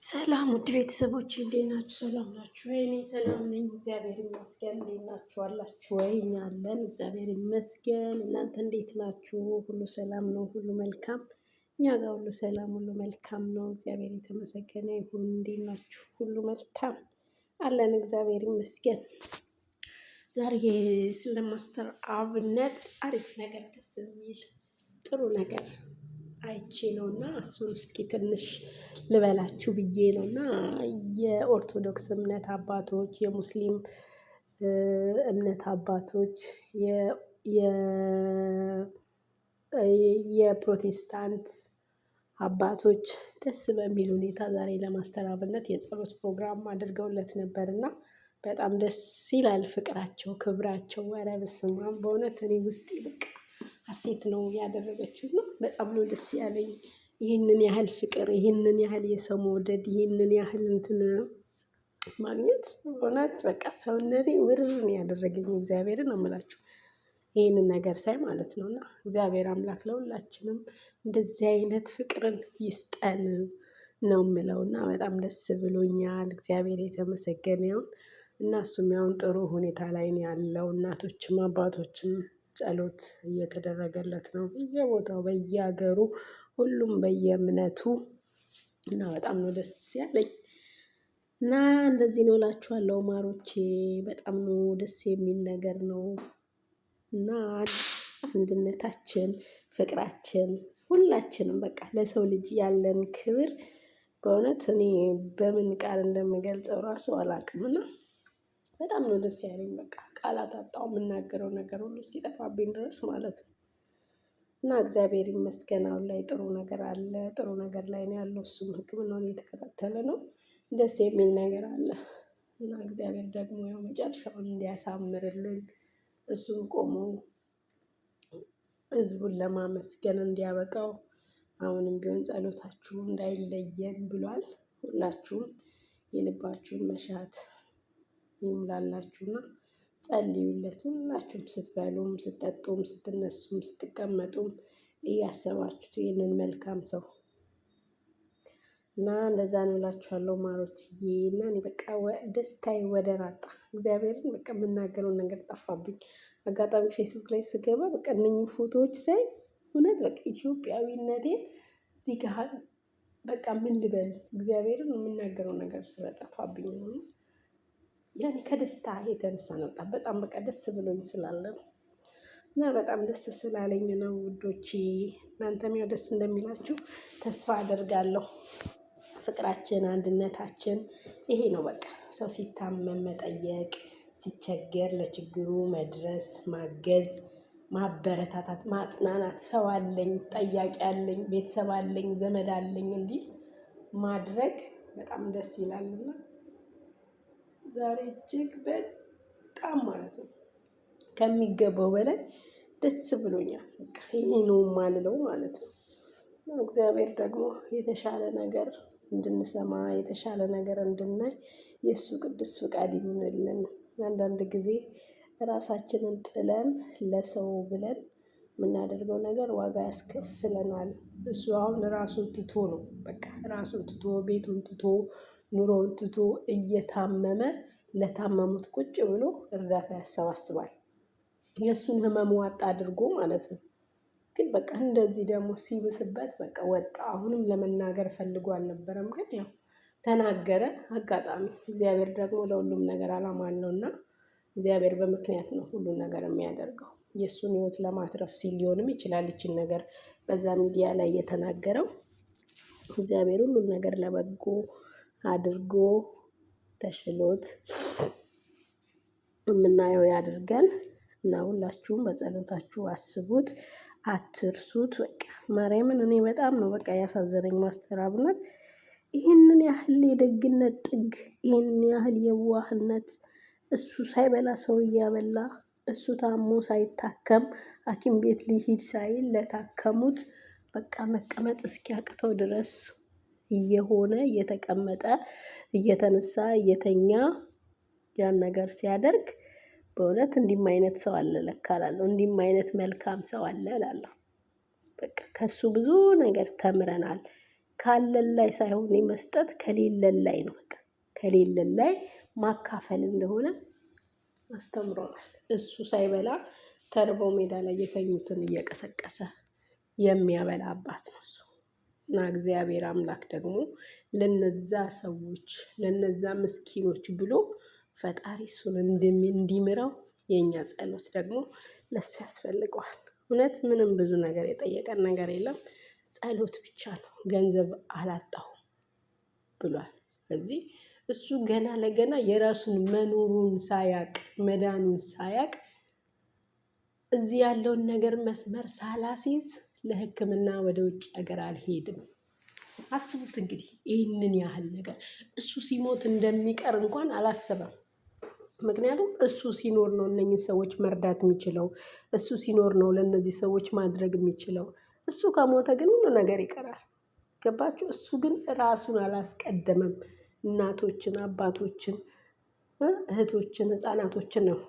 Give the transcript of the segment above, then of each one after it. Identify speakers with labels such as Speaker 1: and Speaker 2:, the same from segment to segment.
Speaker 1: ሰላም ውድ ቤተሰቦች እንዴት ናችሁ? ሰላም ናችሁ ወይ? እኔ ሰላም ነኝ፣ እግዚአብሔር ይመስገን። እንዴት ናችሁ? አላችሁ ወይ? እኛ አለን፣ እግዚአብሔር ይመስገን። እናንተ እንዴት ናችሁ? ሁሉ ሰላም ነው? ሁሉ መልካም? እኛ ጋር ሁሉ ሰላም፣ ሁሉ መልካም ነው። እግዚአብሔር የተመሰገነ ይሁን። እንዴት ናችሁ? ሁሉ መልካም አለን፣ እግዚአብሔር ይመስገን። ዛሬ ስለ ማስተር አብነት አሪፍ ነገር፣ ደስ የሚል ጥሩ ነገር አይቼ ነው እና እሱን እስኪ ትንሽ ልበላችሁ ብዬ ነው። እና የኦርቶዶክስ እምነት አባቶች፣ የሙስሊም እምነት አባቶች፣ የፕሮቴስታንት አባቶች ደስ በሚል ሁኔታ ዛሬ ለማስተር አብነት የጸሎት ፕሮግራም አድርገውለት ነበር እና በጣም ደስ ይላል። ፍቅራቸው፣ ክብራቸው፣ ኧረ በስመ አብ በእውነት እኔ ውስጤ በቃ ሀሴት ነው ያደረገችው ነው። በጣም ነው ደስ ያለኝ። ይህንን ያህል ፍቅር፣ ይህንን ያህል የሰው መውደድ፣ ይህንን ያህል እንትን ማግኘት እውነት በቃ ሰውነቴ ውርር ነው ያደረገኝ። እግዚአብሔርን ነው የምላችሁ ይህንን ነገር ሳይ ማለት ነው። እና እግዚአብሔር አምላክ ለሁላችንም እንደዚህ አይነት ፍቅርን ይስጠን ነው የምለው። እና በጣም ደስ ብሎኛል። እግዚአብሔር የተመሰገነ ይሁን። እና እሱም ያውን ጥሩ ሁኔታ ላይ ነው ያለው። እናቶችም አባቶችም ጸሎት እየተደረገለት ነው በየቦታው በየሀገሩ፣ ሁሉም በየእምነቱ። እና በጣም ነው ደስ ያለኝ። እና እንደዚህ ነው እላችኋለሁ ማሮቼ። በጣም ነው ደስ የሚል ነገር ነው። እና አንድነታችን፣ ፍቅራችን፣ ሁላችንም በቃ ለሰው ልጅ ያለን ክብር በእውነት እኔ በምን ቃል እንደምገልጸው ራሱ አላውቅምና በጣም ነው ደስ ያለኝ። በቃ ቃላት አጣሁ፣ የምናገረው ነገር ሁሉ እስኪጠፋብኝ ድረስ ማለት ነው። እና እግዚአብሔር ይመስገን አሁን ላይ ጥሩ ነገር አለ፣ ጥሩ ነገር ላይ ነው ያለው። እሱም ሕክምናውን እየተከታተለ ነው። ደስ የሚል ነገር አለ። እና እግዚአብሔር ደግሞ ያው መጨረሻውን እንዲያሳምርልን፣ እሱም ቆሞ ህዝቡን ለማመስገን እንዲያበቃው አሁንም ቢሆን ጸሎታችሁ እንዳይለየን ብሏል። ሁላችሁም የልባችሁን መሻት ይሙላላችሁና ጸልዩለት። ሁላችሁም ስትበሉም፣ ስትጠጡም፣ ስትነሱም፣ ስትቀመጡም እያሰባችሁት ይህንን መልካም ሰው እና እንደዛ ነው እላችኋለሁ ማሮችዬ። እና እኔ በቃ ደስታዬ ወደር አጣ። እግዚአብሔርን በቃ የምናገረውን ነገር ጠፋብኝ። አጋጣሚ ፌስቡክ ላይ ስገባ በቃ እነኚህ ፎቶዎች ሳይ እውነት በቃ ኢትዮጵያዊነቴን እዚህ ጋር በቃ ምን ልበል፣ እግዚአብሔርን የምናገረው ነገር ስለጠፋብኝ ነው። ያኔ ከደስታ የተነሳ ነው በጣም በቃ ደስ ብሎኝ ስላለ ነው። እና በጣም ደስ ስላለኝ ነው ውዶቼ። እናንተም ያው ደስ እንደሚላችሁ ተስፋ አደርጋለሁ። ፍቅራችን፣ አንድነታችን ይሄ ነው በቃ። ሰው ሲታመም መጠየቅ፣ ሲቸገር ለችግሩ መድረስ፣ ማገዝ፣ ማበረታታት፣ ማጽናናት፣ ሰው አለኝ፣ ጠያቂ አለኝ፣ ቤተሰብ አለኝ፣ ዘመድ አለኝ እንዲህ ማድረግ በጣም ደስ ይላልና ዛሬ እጅግ በጣም ማለት ነው ከሚገባው በላይ ደስ ብሎኛል። በቃ ይሄ ነው የማልለው ማለት ነው። እግዚአብሔር ደግሞ የተሻለ ነገር እንድንሰማ፣ የተሻለ ነገር እንድናይ የእሱ ቅዱስ ፍቃድ ይሁንልን። አንዳንድ ጊዜ ራሳችንን ጥለን ለሰው ብለን የምናደርገው ነገር ዋጋ ያስከፍለናል። እሱ አሁን ራሱን ትቶ ነው በቃ ራሱን ትቶ ቤቱን ትቶ ኑሮውን ትቶ እየታመመ ለታመሙት ቁጭ ብሎ እርዳታ ያሰባስባል። የእሱን ህመም ዋጥ አድርጎ ማለት ነው። ግን በቃ እንደዚህ ደግሞ ሲብስበት በቃ ወጣ። አሁንም ለመናገር ፈልጎ አልነበረም፣ ግን ያው ተናገረ። አጋጣሚ እግዚአብሔር ደግሞ ለሁሉም ነገር ዓላማ አለውና እግዚአብሔር በምክንያት ነው ሁሉን ነገር የሚያደርገው። የእሱን ህይወት ለማትረፍ ሲል ሊሆንም ይችላል ይችን ነገር በዛ ሚዲያ ላይ የተናገረው። እግዚአብሔር ሁሉን ነገር ለበጎ አድርጎ ተሽሎት የምናየው ያድርገን። እና ሁላችሁም በጸሎታችሁ አስቡት፣ አትርሱት። በቃ ማርያምን እኔ በጣም ነው በቃ ያሳዘነኝ ማስተር አብነት። ይህንን ያህል የደግነት ጥግ፣ ይህንን ያህል የዋህነት፣ እሱ ሳይበላ ሰው እያበላ፣ እሱ ታሞ ሳይታከም ሐኪም ቤት ሊሂድ ሳይል ለታከሙት በቃ መቀመጥ እስኪያቅተው ድረስ እየሆነ እየተቀመጠ እየተነሳ እየተኛ ያን ነገር ሲያደርግ በእውነት እንዲህም አይነት ሰው አለ ለካ እላለሁ። እንዲህም አይነት መልካም ሰው አለ እላለሁ። በቃ ከሱ ብዙ ነገር ተምረናል። ካለን ላይ ሳይሆን መስጠት ከሌለን ላይ ነው። በቃ ከሌለን ላይ ማካፈል እንደሆነ አስተምሮናል። እሱ ሳይበላ ተርበው ሜዳ ላይ የተኙትን እየቀሰቀሰ የሚያበላ አባት ነው እሱ። እና እግዚአብሔር አምላክ ደግሞ ለነዛ ሰዎች ለነዛ ምስኪኖች ብሎ ፈጣሪ እሱን እንዲምረው የእኛ ጸሎት ደግሞ ለሱ ያስፈልገዋል። እውነት ምንም ብዙ ነገር የጠየቀን ነገር የለም፣ ጸሎት ብቻ ነው። ገንዘብ አላጣሁም ብሏል። ስለዚህ እሱ ገና ለገና የራሱን መኖሩን ሳያቅ መዳኑን ሳያቅ እዚህ ያለውን ነገር መስመር ሳላሲዝ ለሕክምና ወደ ውጭ ሀገር አልሄድም። አስቡት እንግዲህ ይህንን ያህል ነገር እሱ ሲሞት እንደሚቀር እንኳን አላሰበም። ምክንያቱም እሱ ሲኖር ነው እነኝህ ሰዎች መርዳት የሚችለው። እሱ ሲኖር ነው ለእነዚህ ሰዎች ማድረግ የሚችለው። እሱ ከሞተ ግን ሁሉ ነገር ይቀራል። ገባችሁ? እሱ ግን ራሱን አላስቀደመም። እናቶችን፣ አባቶችን፣ እህቶችን፣ ህፃናቶችን ነው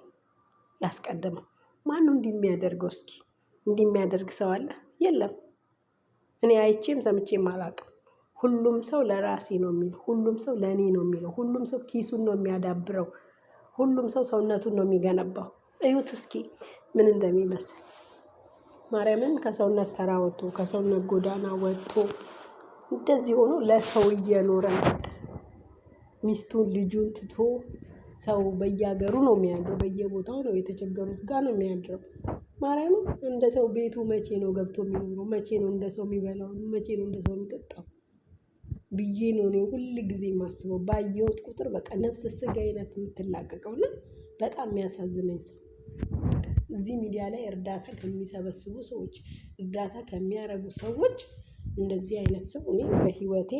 Speaker 1: ያስቀደመው። ማነው እንዲህ የሚያደርገው? እስኪ እንዲህ የሚያደርግ ሰው አለ? የለም። እኔ አይቼም ሰምቼም አላውቅም። ሁሉም ሰው ለራሴ ነው የሚለው። ሁሉም ሰው ለእኔ ነው የሚለው። ሁሉም ሰው ኪሱን ነው የሚያዳብረው። ሁሉም ሰው ሰውነቱን ነው የሚገነባው። እዩት እስኪ ምን እንደሚመስል። ማርያምን ከሰውነት ተራ ወጥቶ ከሰውነት ጎዳና ወጥቶ እንደዚህ ሆኖ ለሰው እየኖረ ሚስቱን ልጁን ትቶ ሰው በየሀገሩ ነው የሚያድረው። በየቦታው ነው የተቸገሩት ጋር ነው የሚያድረው። ማርያምን እንደ ሰው ቤቱ መቼ ነው ገብቶ የሚኖረው? መቼ ነው እንደ ሰው የሚበላው? መቼ ነው እንደ ሰው የሚጠጣው ብዬ ነው እኔ ሁል ጊዜ የማስበው። ባየሁት ቁጥር በቃ ነፍስ ስጋዬነት የምትላቀቀው እና በጣም የሚያሳዝነኝ ሰው እዚህ ሚዲያ ላይ እርዳታ ከሚሰበስቡ ሰዎች፣ እርዳታ ከሚያረጉ ሰዎች እንደዚህ አይነት ሰው እኔ በህይወቴ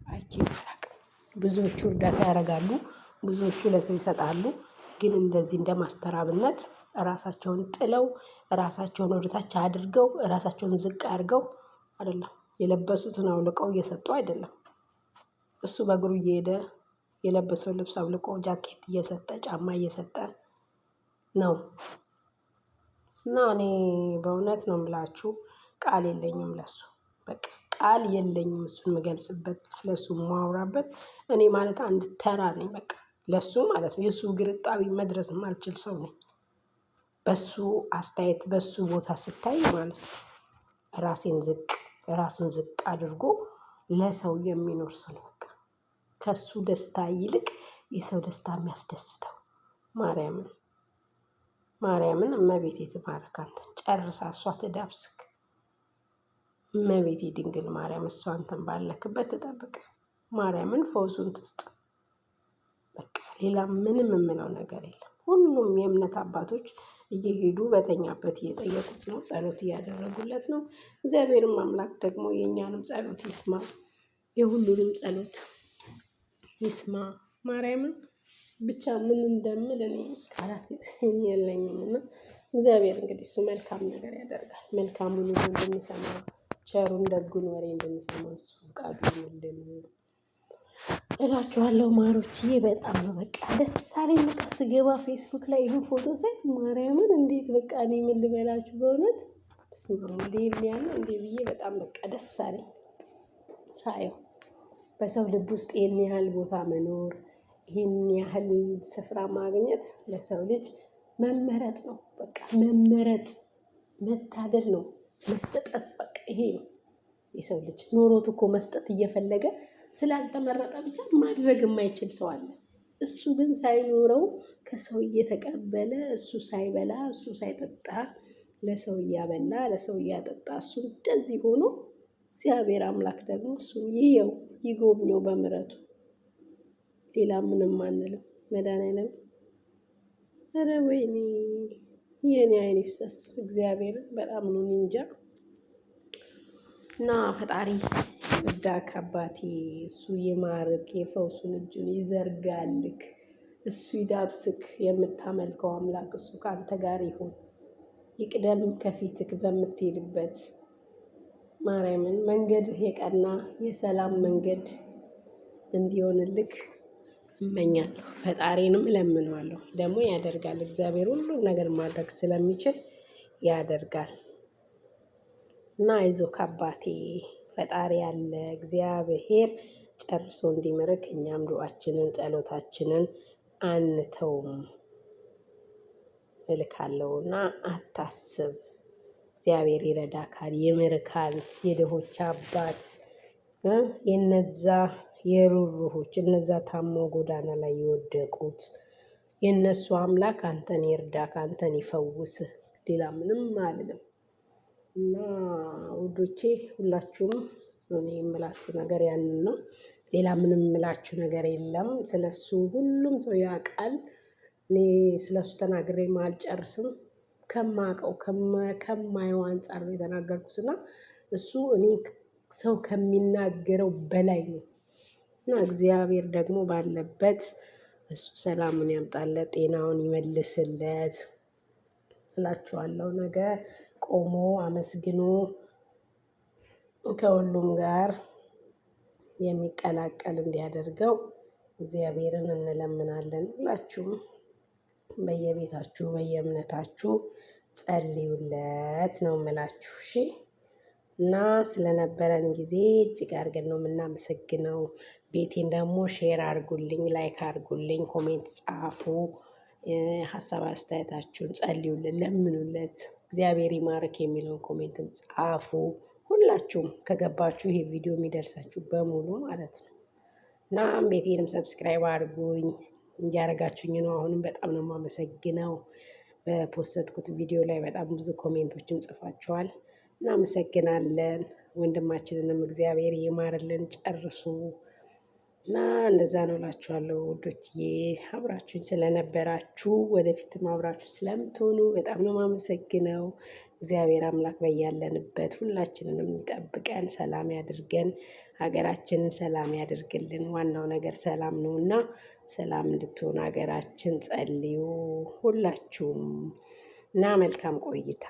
Speaker 1: አይቼ አላውቅም። ብዙዎቹ እርዳታ ያደርጋሉ፣ ብዙዎቹ ለሰው ይሰጣሉ። ግን እንደዚህ እንደ ማስተራብነት ራሳቸውን ጥለው ራሳቸውን ወደታች አድርገው ራሳቸውን ዝቅ አድርገው አይደለም፣ የለበሱትን አውልቀው እየሰጡ አይደለም። እሱ በእግሩ እየሄደ የለበሰው ልብስ አውልቆ ጃኬት እየሰጠ ጫማ እየሰጠ ነው። እና እኔ በእውነት ነው የምላችሁ ቃል የለኝም ለሱ። በቃ ቃል የለኝም እሱን የምገልጽበት፣ ስለሱ የማወራበት። እኔ ማለት አንድ ተራ ነኝ በቃ ለሱ ማለት ነው። የሱ ግርጣቢ መድረስ የማልችል ሰው ነኝ። በሱ አስተያየት በሱ ቦታ ስታይ ማለት ነው ራሱን ዝቅ አድርጎ ለሰው የሚኖር ሰው ነው። በቃ ከሱ ደስታ ይልቅ የሰው ደስታ የሚያስደስተው ማርያምን እመቤቴ ትባረክ አንተን ጨርሳ እሷ ትዳብስክ። እመቤቴ ድንግል ማርያም እሷ አንተን ባለክበት ትጠብቅ። ማርያምን ፈውሱን ትስጥ። በቃ ሌላ ምንም የምለው ነገር የለም። ሁሉም የእምነት አባቶች እየሄዱ በተኛበት እየጠየቁት ነው፣ ጸሎት እያደረጉለት ነው። እግዚአብሔርም አምላክ ደግሞ የእኛንም ጸሎት ይስማ፣ የሁሉንም ጸሎት ይስማ። ማርያምን ብቻ ምን እንደምል እኔ ቃላት የለኝም። እና እግዚአብሔር እንግዲህ እሱ መልካም ነገር ያደርጋል። መልካሙን እንድንሰማ ቸሩን ደጉን ወሬ እንድንሰማ እሱ ፈቃዱ ይሁንልን እላችኋለሁ ማሮችዬ። በጣም ነው በቃ ደስ አለኝ። በቃ ስገባ ፌስቡክ ላይ ይሁን ፎቶ ሳይ ማርያምን እንዴት በቃ እኔ ምን ልበላችሁ በእውነት ስማ እንዴ የሚያለ እንዴ ብዬ በጣም በቃ ደስ አለኝ ሳየው። በሰው ልብ ውስጥ ይህን ያህል ቦታ መኖር፣ ይህን ያህል ስፍራ ማግኘት ለሰው ልጅ መመረጥ ነው። በቃ መመረጥ መታደል ነው። መሰጠት በቃ ይሄ ነው። የሰው ልጅ ኖሮት እኮ መስጠት እየፈለገ ስላልተመረጠ ብቻ ማድረግ የማይችል ሰው አለ። እሱ ግን ሳይኖረው ከሰው እየተቀበለ እሱ ሳይበላ እሱ ሳይጠጣ ለሰው እያበላ ለሰው እያጠጣ እሱ እንደዚህ ሆኖ እግዚአብሔር አምላክ ደግሞ እሱን ይየው ይጎብኘው በምሕረቱ። ሌላ ምንም አንልም። መድኃኒዓለም ኧረ ወይኔ የኔ አይን ይፍሰስ። እግዚአብሔር በጣም ነው እንጃ። እና ፈጣሪ እርዳክ አባቴ። እሱ ይማርክ፣ የፈውሱን እጁን ይዘርጋልክ፣ እሱ ይዳብስክ። የምታመልከው አምላክ እሱ ከአንተ ጋር ይሁን፣ ይቅደም ከፊትክ በምትሄድበት። ማርያምን መንገድህ የቀና የሰላም መንገድ እንዲሆንልክ እመኛለሁ። ፈጣሪንም እለምነዋለሁ። ደግሞ ያደርጋል። እግዚአብሔር ሁሉን ነገር ማድረግ ስለሚችል ያደርጋል። እና አይዞህ አባቴ ፈጣሪ ያለ እግዚአብሔር ጨርሶ እንዲምርክ እኛም ዱዓችንን ጸሎታችንን አንተውም እልካለሁና አታስብ። እግዚአብሔር ይረዳካል፣ ይምርካል። የድሆች አባት የነዛ የሩሩሆች እነዛ ታሞ ጎዳና ላይ የወደቁት የእነሱ አምላክ አንተን ይርዳክ፣ አንተን ይፈውስህ። ሌላ ምንም አልልም። እና ውዶቼ ሁላችሁም እኔ የምላችሁ ነገር ያንን ነው። ሌላ ምንም የምላችሁ ነገር የለም። ስለሱ ሁሉም ሰው ያውቃል። እኔ ስለሱ ተናግሬ አልጨርስም። ከማውቀው ከማየው አንፃር ነው የተናገርኩትና እሱ እኔ ሰው ከሚናገረው በላይ ነው። እና እግዚአብሔር ደግሞ ባለበት እሱ ሰላሙን ያምጣለት፣ ጤናውን ይመልስለት እላችኋለሁ። ነገ ቆሞ አመስግኖ ከሁሉም ጋር የሚቀላቀል እንዲያደርገው እግዚአብሔርን እንለምናለን። ሁላችሁም በየቤታችሁ በየእምነታችሁ ጸልዩለት ነው የምላችሁ። እሺ። እና ስለነበረን ጊዜ እጅግ አድርገን ነው የምናመሰግነው። ቤቴን ደግሞ ሼር አድርጉልኝ፣ ላይክ አድርጉልኝ፣ ኮሜንት ጻፉ። ሀሳብ አስተያየታችሁን ጸልዩልን፣ ለምኑለት። እግዚአብሔር ይማርክ የሚለውን ኮሜንትም ጻፉ። ሁላችሁም ከገባችሁ ይሄ ቪዲዮ የሚደርሳችሁ በሙሉ ማለት ነው። እና ቤቴንም ሰብስክራይብ አድርጉኝ፣ እያደረጋችሁኝ ነው። አሁንም በጣም ነው የማመሰግነው። በፖስትኩት ቪዲዮ ላይ በጣም ብዙ ኮሜንቶችም ጽፋችኋል። እናመሰግናለን። ወንድማችንንም እግዚአብሔር ይማርልን ጨርሱ። እና እንደዛ ነው እላችኋለሁ ውዶችዬ። አብራችሁኝ ስለነበራችሁ ወደፊትም አብራችሁ ስለምትሆኑ በጣም ነው የማመሰግነው። እግዚአብሔር አምላክ በያለንበት ሁላችንንም ይጠብቀን፣ ሰላም ያድርገን፣ ሀገራችንን ሰላም ያድርግልን። ዋናው ነገር ሰላም ነውና ሰላም እንድትሆን ሀገራችን ጸልዩ ሁላችሁም። እና መልካም ቆይታ